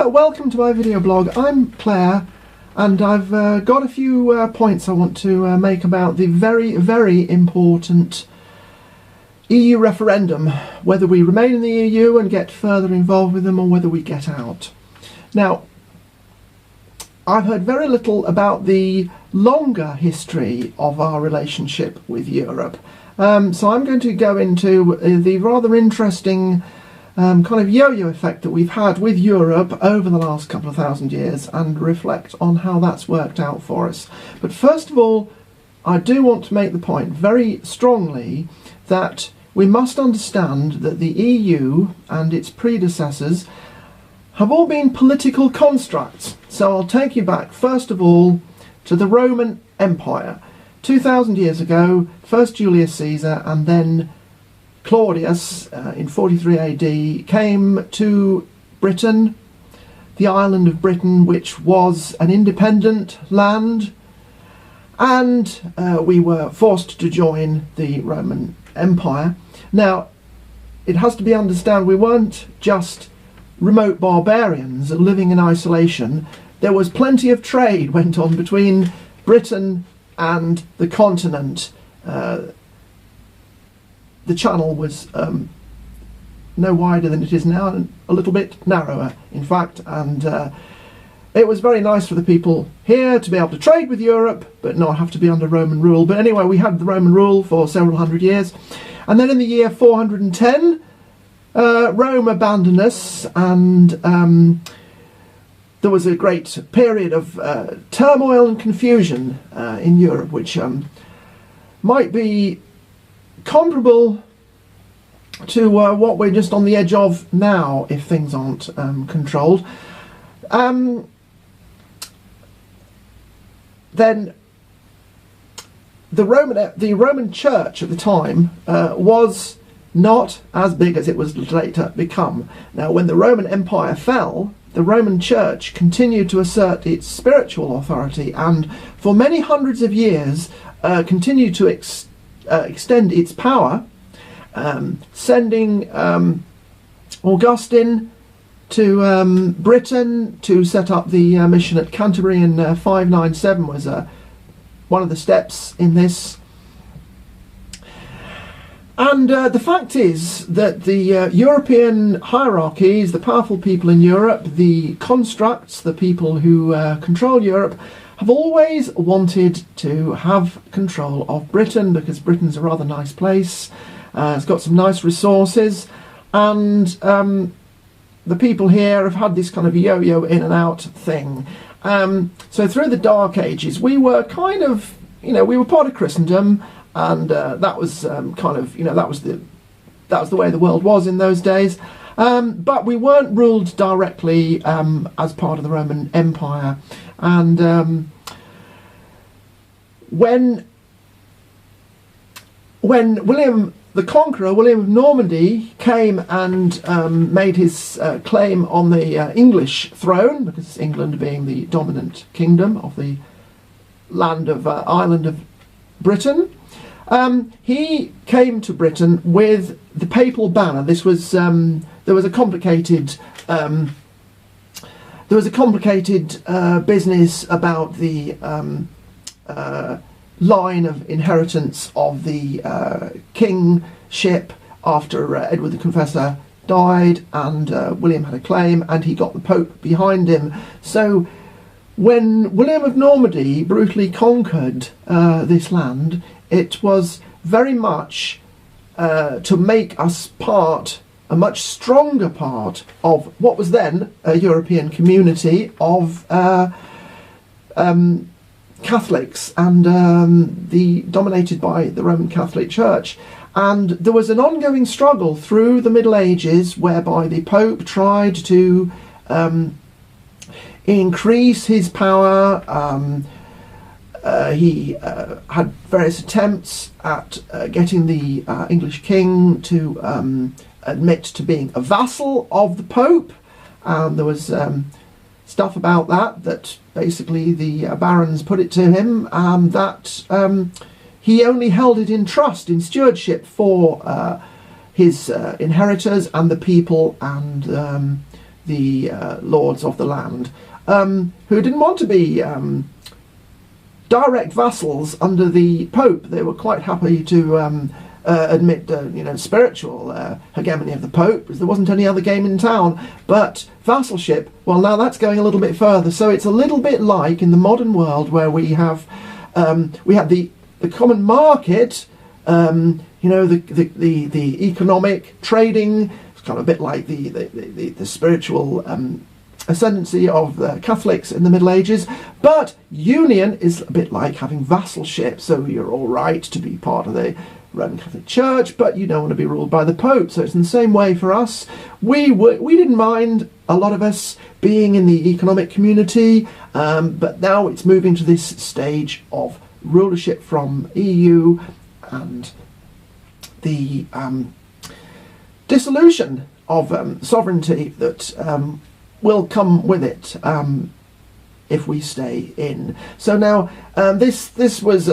welcome to my video blog. I'm Claire, and I've got a few points I want to make about the very, very important EU referendum, whether we remain in the EU and get further involved with them or whether we get out. Now, I've heard very little about the longer history of our relationship with Europe. So I'm going to go into the rather interesting kind of yo-yo effect that we've had with Europe over the last couple of thousand years and reflect on how that's worked out for us. But first of all, I do want to make the point very strongly that we must understand that the EU and its predecessors have all been political constructs. So I'll take you back first of all to the Roman Empire. 2000 years ago, first Julius Caesar and then Claudius in 43 AD came to Britain, the island of Britain, which was an independent land, and we were forced to join the Roman Empire. Now, it has to be understood, we weren't just remote barbarians living in isolation. There was plenty of trade went on between Britain and the continent. The channel was no wider than it is now, and a little bit narrower in fact, and it was very nice for the people here to be able to trade with Europe but not have to be under Roman rule. But anyway, we had the Roman rule for several hundred years, and then in the year 410 Rome abandoned us, and there was a great period of turmoil and confusion in Europe, which might be comparable to what we're just on the edge of now if things aren't controlled. Then the Roman Church at the time was not as big as it was later become. Now, when the Roman Empire fell, the Roman Church continued to assert its spiritual authority and for many hundreds of years continued to extend its power, sending Augustine to Britain to set up the mission at Canterbury in 597 was one of the steps in this. And the fact is that the European hierarchies, the powerful people in Europe, the constructs, the people who control Europe, have always wanted to have control of Britain because Britain's a rather nice place. It's got some nice resources, and the people here have had this kind of yo-yo in and out thing. So through the Dark Ages, we were kind of, we were part of Christendom, and that was kind of, that was the way the world was in those days. But we weren't ruled directly as part of the Roman Empire. And when William the Conqueror, William of Normandy, came and made his claim on the English throne, because England being the dominant kingdom of the land of island of Britain, he came to Britain with the papal banner. This was there was a complicated business about the line of inheritance of the kingship after Edward the Confessor died, and William had a claim and he got the Pope behind him. So when William of Normandy brutally conquered this land, it was very much to make us part, a much stronger part of what was then a European community of Catholics, and dominated by the Roman Catholic Church. And there was an ongoing struggle through the Middle Ages whereby the Pope tried to increase his power. He had various attempts at getting the English king to admit to being a vassal of the Pope. There was stuff about that basically the barons put it to him, that he only held it in trust, in stewardship for his inheritors and the people, and the lords of the land, who didn't want to be direct vassals under the Pope. They were quite happy to admit, spiritual hegemony of the Pope, because there wasn't any other game in town. But vassalship, well, now that's going a little bit further. So it's a little bit like in the modern world, where we have the common market, the economic trading. It's kind of a bit like the spiritual ascendancy of the Catholics in the Middle Ages. But union is a bit like having vassalship. So you're all right to be part of the Roman Catholic Church, but you don't want to be ruled by the Pope. So it's in the same way for us. We didn't mind, a lot of us, being in the economic community, but now it's moving to this stage of rulership from EU and the dissolution of sovereignty that will come with it if we stay in. So now this was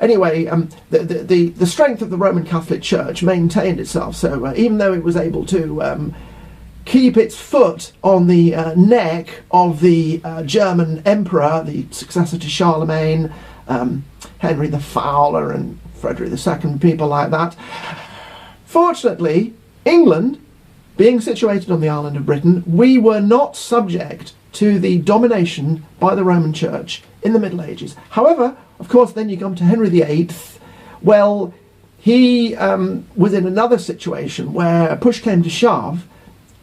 anyway, the strength of the Roman Catholic Church maintained itself. So even though it was able to keep its foot on the neck of the German emperor, the successor to Charlemagne, Henry the Fowler and Frederick II, people like that, fortunately, England, being situated on the island of Britain, we were not subject to the domination by the Roman Church in the Middle Ages. However, of course, then you come to Henry VIII. Well, he was in another situation where push came to shove,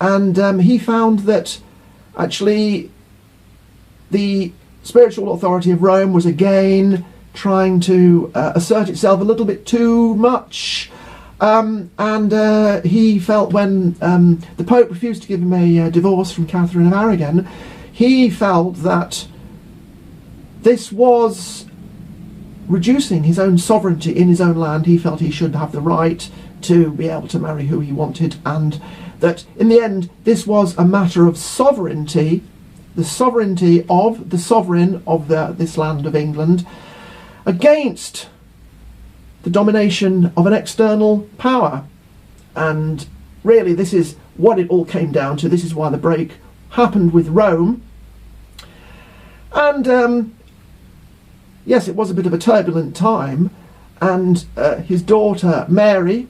and he found that actually the spiritual authority of Rome was again trying to assert itself a little bit too much. And he felt when the Pope refused to give him a divorce from Catherine of Aragon, he felt that this was reducing his own sovereignty in his own land. He felt he should have the right to be able to marry who he wanted, and that in the end this was a matter of sovereignty, the sovereignty of the sovereign of this land of England against the domination of an external power. And really this is what it all came down to. This is why the break happened with Rome. And yes, it was a bit of a turbulent time, and his daughter Mary,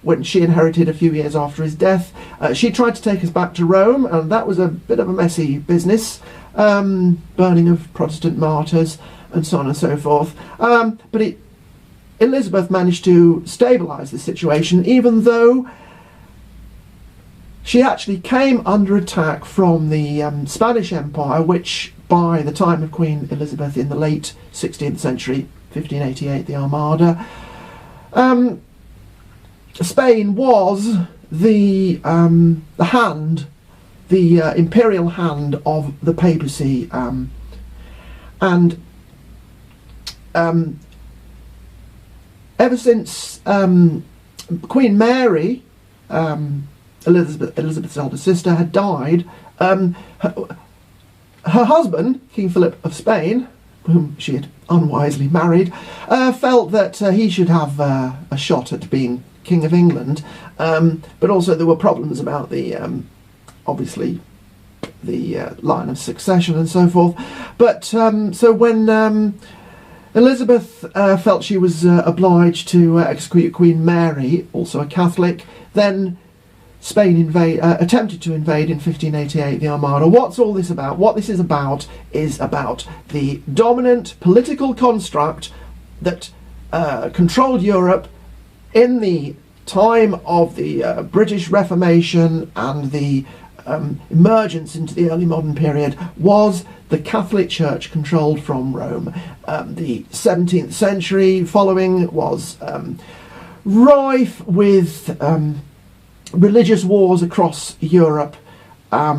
when she inherited a few years after his death, she tried to take us back to Rome, and that was a bit of a messy business, burning of Protestant martyrs and so on and so forth. But Elizabeth managed to stabilise the situation, even though she actually came under attack from the Spanish Empire, which by the time of Queen Elizabeth in the late 16th century, 1588, the Armada, Spain was the hand, the imperial hand of the papacy, and ever since Queen Mary, Elizabeth's elder sister, had died, her husband, King Philip of Spain, whom she had unwisely married, felt that he should have a shot at being King of England, but also there were problems about the, obviously, the line of succession and so forth. But so when Elizabeth felt she was obliged to execute Queen Mary, also a Catholic, then Spain attempted to invade in 1588 the Armada. What's all this about? What this is about the dominant political construct that controlled Europe in the time of the British Reformation and the emergence into the early modern period was the Catholic Church controlled from Rome. The 17th century following was rife with religious wars across Europe. Our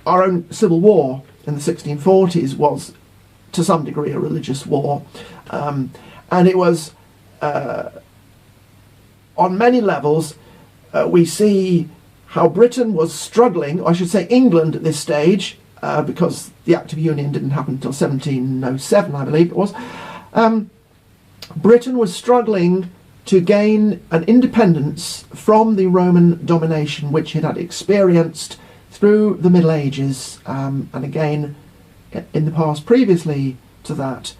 own civil war in the 1640s was to some degree a religious war, and it was on many levels. We see how Britain was struggling, or I should say England at this stage, because the Act of Union didn't happen until 1707, I believe it was. Britain was struggling to gain an independence from the Roman domination which it had experienced through the Middle Ages, and again in the past previously to that.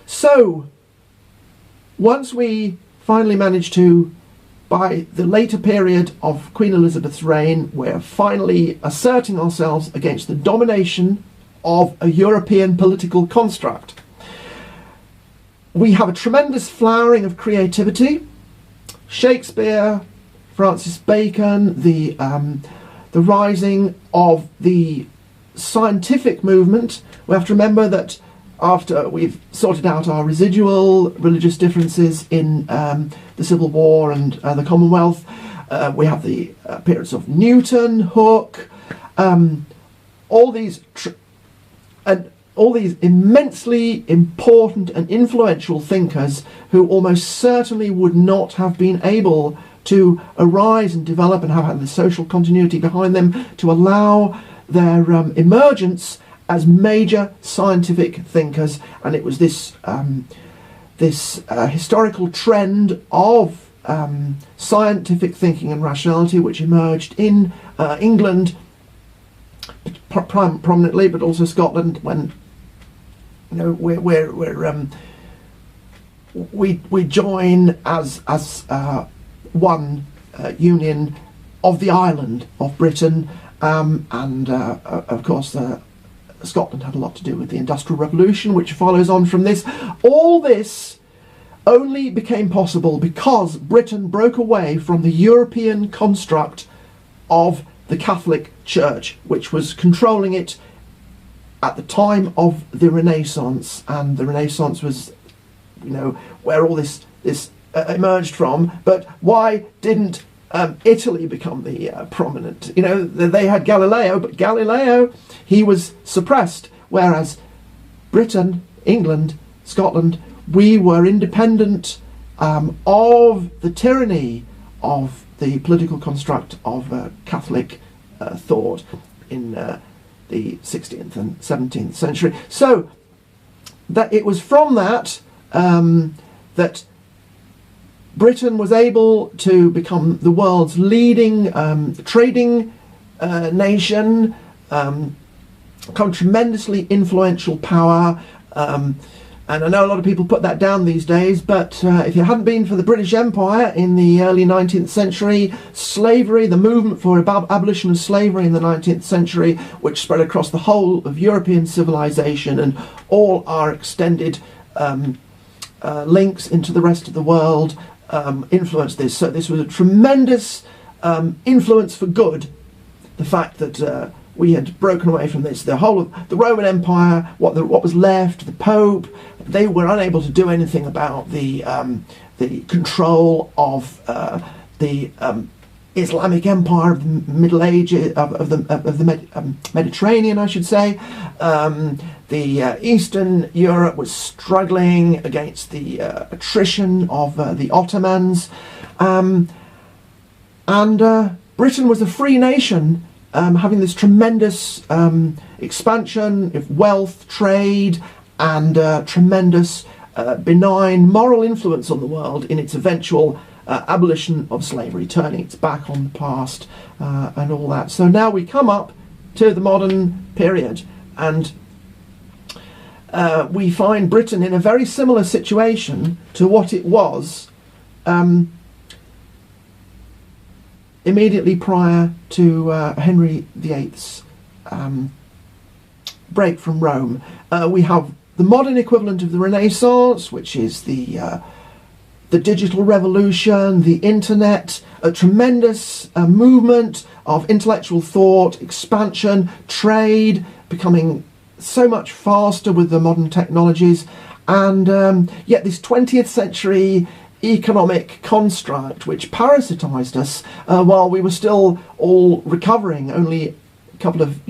So once we finally managed to, by the later period of Queen Elizabeth's reign, we're finally asserting ourselves against the domination of a European political construct. We have a tremendous flowering of creativity. Shakespeare, Francis Bacon, the rising of the scientific movement. We have to remember that after we've sorted out our residual religious differences in the Civil War and the Commonwealth, we have the appearance of Newton, Hooke, all these immensely important and influential thinkers who almost certainly would not have been able to arise and develop and have had the social continuity behind them to allow their emergence as major scientific thinkers. And it was this historical trend of scientific thinking and rationality which emerged in England prominently, but also Scotland, when we join as one union of the island of Britain, and of course Scotland had a lot to do with the Industrial Revolution, which follows on from this. All this only became possible because Britain broke away from the European construct of the Catholic Church, which was controlling it at the time of the Renaissance. And the Renaissance was, where all this emerged from. But why didn't Italy become the prominent? They had Galileo, but Galileo, he was suppressed, whereas Britain, England, Scotland, we were independent of the tyranny of the political construct of Catholic thought in the 16th and 17th century. So that it was from that that Britain was able to become the world's leading trading nation, become tremendously influential power. And I know a lot of people put that down these days, but if it hadn't been for the British Empire in the early 19th century, slavery, the movement for abolition of slavery in the 19th century, which spread across the whole of European civilization and all our extended links into the rest of the world, influenced this. So this was a tremendous influence for good, the fact that we had broken away from this. The whole of the Roman Empire, what was left, the Pope, they were unable to do anything about the control of the Islamic Empire of the Middle Ages, of the Mediterranean, I should say. The Eastern Europe was struggling against the attrition of the Ottomans, and Britain was a free nation, having this tremendous expansion of wealth, trade, and tremendous benign moral influence on the world in its eventual abolition of slavery, turning its back on the past and all that. So now we come up to the modern period, and we find Britain in a very similar situation to what it was immediately prior to Henry VIII's break from Rome. We have the modern equivalent of the Renaissance, which is the digital revolution, the internet, a tremendous movement of intellectual thought, expansion, trade, becoming so much faster with the modern technologies, and yet this 20th century economic construct which parasitized us while we were still all recovering, only a couple of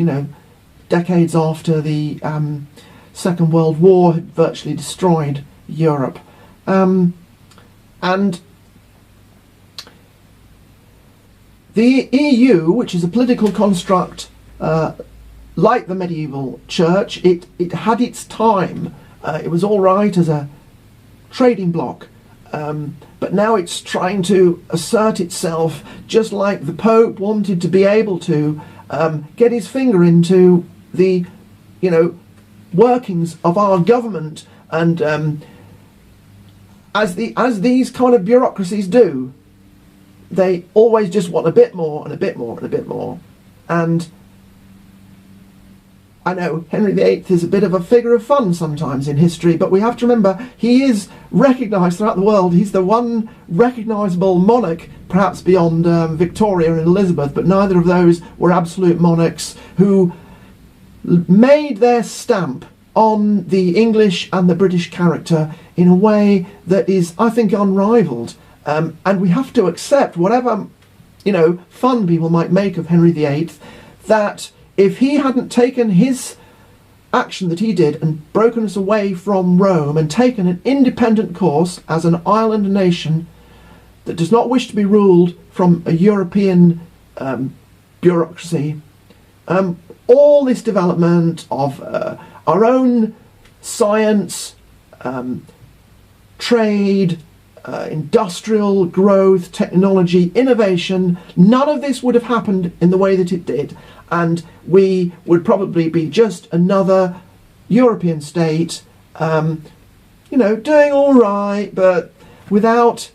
decades after the Second World War had virtually destroyed Europe. And the EU, which is a political construct like the medieval church, it had its time. It was all right as a trading bloc, but now it's trying to assert itself, just like the Pope wanted to be able to get his finger into the, workings of our government, and as these kind of bureaucracies do, they always just want a bit more and a bit more and a bit more. And I know Henry VIII is a bit of a figure of fun sometimes in history, but we have to remember he is recognised throughout the world. He's the one recognisable monarch, perhaps beyond Victoria and Elizabeth, but neither of those were absolute monarchs who made their stamp on the English and the British character in a way that is, I think, unrivalled. And we have to accept, whatever fun people might make of Henry VIII, that if he hadn't taken his action that he did and broken us away from Rome and taken an independent course as an island nation that does not wish to be ruled from a European bureaucracy, all this development of our own science, trade, industrial growth, technology, innovation, none of this would have happened in the way that it did. And we would probably be just another European state, doing all right, but without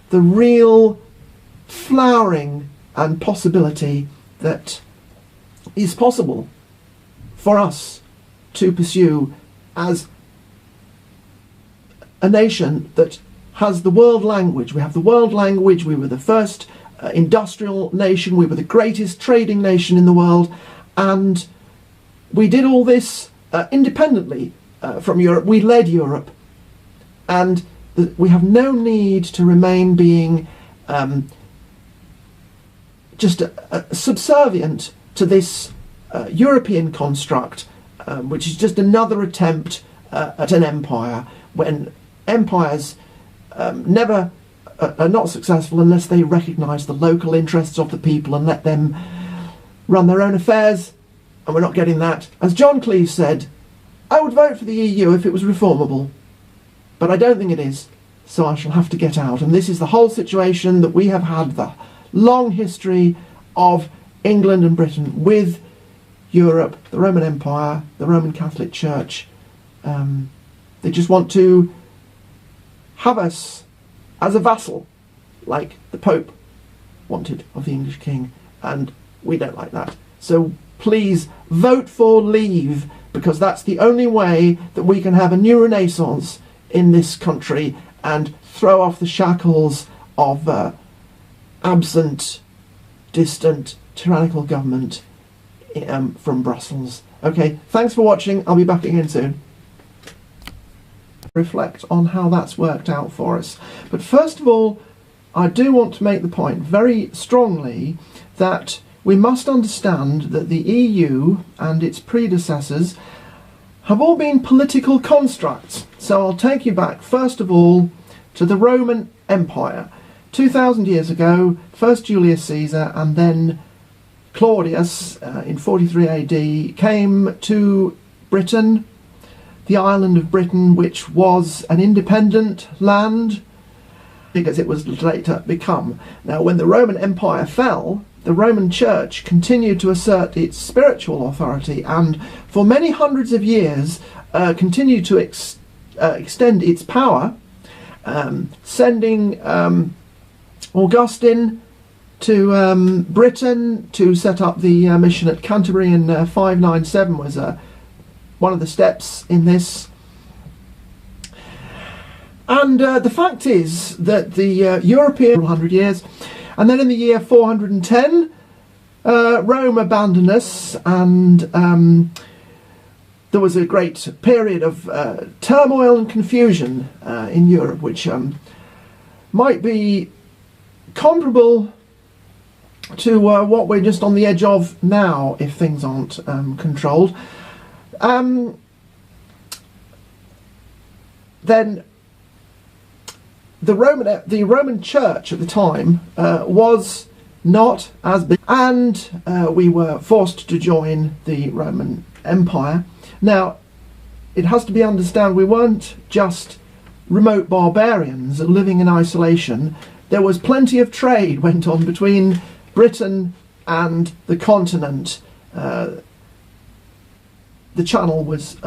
the real flowering and possibility that is possible for us to pursue as a nation that has the world language. We have the world language. We were the first industrial nation. We were the greatest trading nation in the world, and we did all this independently from Europe. We led Europe, and we have no need to remain being just subservient to this European construct, which is just another attempt at an empire, when empires never are not successful unless they recognise the local interests of the people and let them run their own affairs, and we're not getting that. As John Cleese said, I would vote for the EU if it was reformable, but I don't think it is, so I shall have to get out. And this is the whole situation that we have had, the long history of England and Britain with Europe, the Roman Empire, the Roman Catholic Church. They just want to have us as a vassal, like the Pope wanted of the English king, and we don't like that. So please vote for leave, because that's the only way that we can have a new renaissance in this country and throw off the shackles of absent, distant, tyrannical government from Brussels. Okay, thanks for watching. I'll be back again soon. Reflect on how that's worked out for us. But first of all, I do want to make the point very strongly that we must understand that the EU and its predecessors have all been political constructs. So I'll take you back first of all to the Roman Empire. 2,000 years ago, first Julius Caesar and then Claudius in 43 AD came to Britain, the island of Britain, which was an independent land, because it was later become. Now, when the Roman Empire fell, the Roman Church continued to assert its spiritual authority, and for many hundreds of years continued to extend its power, sending Augustine to Britain to set up the mission at Canterbury in 597 was one of the steps in this. And the fact is that the European 100 years, and then in the year 410 Rome abandoned us, and there was a great period of turmoil and confusion in Europe, which might be comparable to what we're just on the edge of now if things aren't controlled. Then the Roman Church at the time was not as big, and we were forced to join the Roman Empire. Now, it has to be understood, we weren't just remote barbarians living in isolation. There was plenty of trade went on between Britain and the continent. The channel was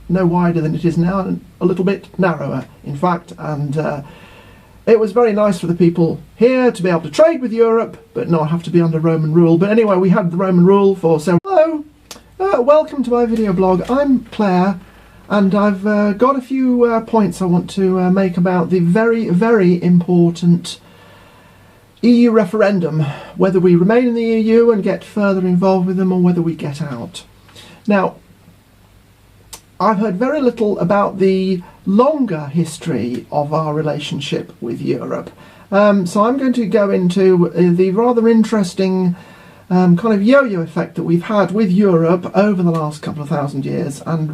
no wider than it is now, and a little bit narrower in fact, and it was very nice for the people here to be able to trade with Europe but not have to be under Roman rule. But anyway, we had the Roman rule for several... Hello, welcome to my video blog. I'm Claire, and I've got a few points I want to make about the very, very important EU referendum, whether we remain in the EU and get further involved with them or whether we get out. Now, I've heard very little about the longer history of our relationship with Europe. So I'm going to go into the rather interesting kind of yo-yo effect that we've had with Europe over the last couple of thousand years. And